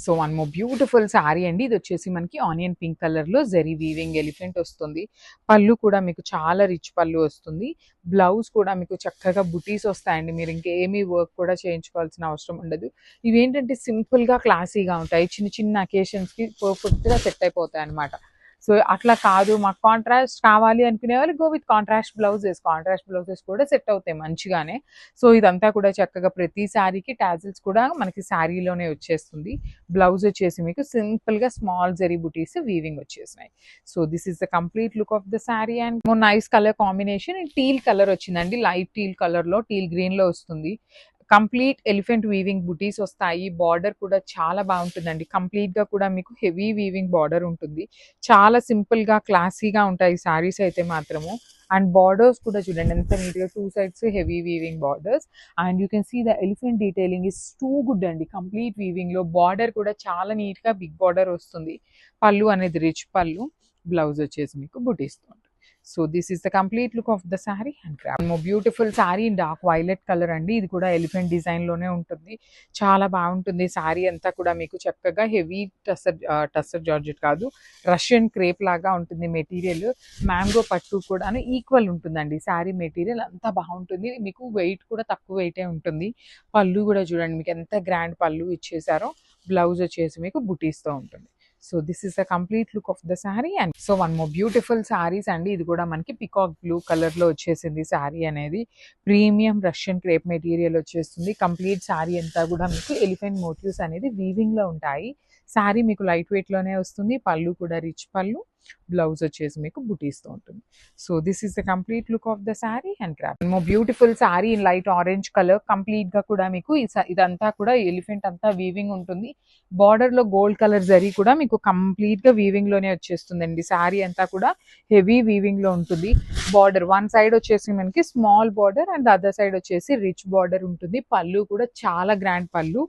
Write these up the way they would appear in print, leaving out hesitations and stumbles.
So one more beautiful sari అండి. ఇది వచ్చేసి మనకి ఆనియన్ పింక్ కలర్లో జరీ వీవింగ్ ఎలిఫెంట్ వస్తుంది. పళ్ళు కూడా మీకు చాలా రిచ్ పళ్ళు వస్తుంది. బ్లౌజ్ కూడా మీకు చక్కగా బుటీస్ వస్తాయండి. మీరు ఇంకేమీ వర్క్ కూడా చేయించుకోవాల్సిన అవసరం ఉండదు. ఇవేంటంటే సింపుల్గా క్లాసీగా ఉంటాయి. చిన్న చిన్న అకేషన్స్కి పర్ఫెక్ట్గా సెట్ అయిపోతాయి అనమాట. సో అట్లా కాదు, మాకు కాంట్రాస్ట్ కావాలి అనుకునే వాళ్ళు గో విత్ కాంట్రాస్ట్ బ్లౌజెస్ కూడా సెట్ అవుతాయి మంచిగానే. సో ఇదంతా కూడా చక్కగా ప్రతి శారీకి టాజిల్స్ కూడా మనకి శారీలోనే వచ్చేస్తుంది. బ్లౌజ్ వచ్చేసి మీకు సింపుల్గా స్మాల్ జరీ బుటీస్ వీవింగ్ వచ్చేసినాయి. So this is the complete look of the sari and more nice colour combination. Teal colour వచ్చిందండి, లైట్ టీల్ కలర్లో టీల్ గ్రీన్లో వస్తుంది. కంప్లీట్ ఎలిఫెంట్ వీవింగ్ బుటీస్ వస్తాయి. బార్డర్ కూడా చాలా బాగుంటుందండి. కంప్లీట్గా కూడా మీకు హెవీ వీవింగ్ బార్డర్ ఉంటుంది. చాలా సింపుల్గా క్లాసీగా ఉంటాయి శారీస్ అయితే మాత్రము. అండ్ బార్డర్స్ కూడా చూడండి ఎంత నీట్గా, 2 sides heavy weaving borders. And you can see the elephant detailing is too good అండి. కంప్లీట్ వీవింగ్లో బార్డర్ కూడా చాలా నీట్గా బిగ్ బార్డర్ వస్తుంది. పళ్ళు అనేది రిచ్ పళ్ళు, బ్లౌజ్ వచ్చేసి మీకు బుటీస్ ఉంటుంది. So this is the complete look of the sari and craft. Beautiful sari in dark violet colour అండి. ఇది కూడా ఎలిఫెంట్ డిజైన్లోనే ఉంటుంది. చాలా బాగుంటుంది శారీ అంతా కూడా మీకు చక్కగా హెవీ టస్సర్ జార్జెట్ కాదు, రష్యన్ క్రేప్ లాగా ఉంటుంది మెటీరియల్. మ్యాంగో పట్టు కూడా ఈక్వల్ ఉంటుందండి. శారీ మెటీరియల్ అంతా బాగుంటుంది. మీకు వెయిట్ కూడా తక్కువ వెయిటే ఉంటుంది. పళ్ళు కూడా చూడండి మీకు ఎంత గ్రాండ్ పళ్ళు ఇచ్చేసారో. బ్లౌజ్ వచ్చేసి మీకు బుటీస్తో ఉంటుంది. So this is the complete look of the sari. And so one more beautiful saris అండి. ఇది కూడా మనకి పికాక్ బ్లూ కలర్లో వచ్చేసింది. శారీ అనేది ప్రీమియం రష్యన్ క్రేప్ మెటీరియల్ వచ్చేస్తుంది. కంప్లీట్ శారీ అంతా కూడా మీకు ఎలిఫెంట్ మోటివ్స్ అనేది వీవింగ్లో ఉంటాయి. శారీ మీకు లైట్ వెయిట్లోనే వస్తుంది. పళ్ళు కూడా రిచ్ పళ్ళు, బ్లౌజ్ వచ్చేసి మీకు బుటీస్తో ఉంటుంది. So this is the complete look of the sari and craft. More beautiful sari in light orange colour. కంప్లీట్గా కూడా మీకు ఇదంతా కూడా ఎలిఫెంట్ అంతా వీవింగ్ ఉంటుంది. బార్డర్లో గోల్డ్ కలర్ జరీ కూడా మీకు కంప్లీట్గా వీవింగ్లోనే వచ్చేస్తుందండి. శారీ అంతా కూడా హెవీ వీవింగ్లో ఉంటుంది. బార్డర్ వన్ సైడ్ వచ్చేసి మనకి small border and other side వచ్చేసి రిచ్ బార్డర్ ఉంటుంది. పళ్ళు కూడా చాలా గ్రాండ్ పళ్ళు,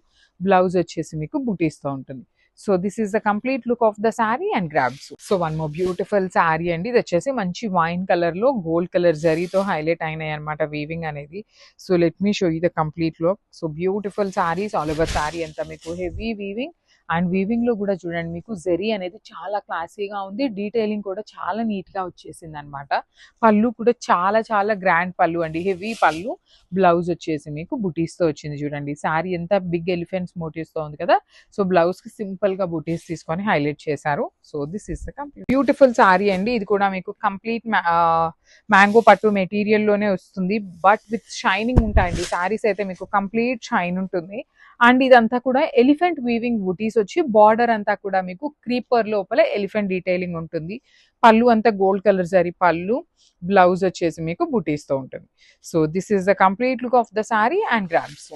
బ్లౌజ్ వచ్చేసి మీకు బుటీస్తో ఉంటుంది. So this is the complete look of the sari and grabs. So one more beautiful sari అండి. ఇది వచ్చేసి మంచి వైన్ కలర్లో గోల్డ్ కలర్ జరీతో హైలైట్ అయినాయి అనమాట వీవింగ్ అనేది. So let me show you the complete look. So beautiful saris all over sari అంతా మీకు హెవీ వీవింగ్. అండ్ వీవింగ్లో కూడా చూడండి మీకు జరీ అనేది చాలా క్లాసీగా ఉంది. డీటెయిలింగ్ కూడా చాలా నీట్గా వచ్చేసింది అనమాట. పళ్ళు కూడా చాలా చాలా గ్రాండ్ పళ్ళు అండి, హెవీ పళ్ళు. బ్లౌజ్ వచ్చేసి మీకు బుటీస్తో వచ్చింది. చూడండి శారీ ఎంత బిగ్ ఎలిఫెంట్స్ మోటివ్స్తో ఉంది కదా. సో బ్లౌజ్కి సింపుల్గా బుటీస్ తీసుకొని హైలైట్ చేశారు. So this is the complete beautiful sari అండి. ఇది కూడా మీకు కంప్లీట్ మ్యాంగో పట్టు మెటీరియల్లోనే వస్తుంది. బట్ విత్ షైనింగ్ ఉంటాయండి. శారీస్ అయితే మీకు కంప్లీట్ షైన్ ఉంటుంది. అండ్ ఇదంతా కూడా ఎలిఫెంట్ వీవింగ్ బుటీస్ వచ్చి బార్డర్ అంతా కూడా మీకు క్రీపర్ లోపల ఎలిఫెంట్ డీటెయిలింగ్ ఉంటుంది. పళ్ళు అంతా గోల్డ్ కలర్ జరీ పళ్ళు, బ్లౌజ్ వచ్చేసి మీకు బుటీస్తో ఉంటుంది. So this is the complete look of the sari and grabs.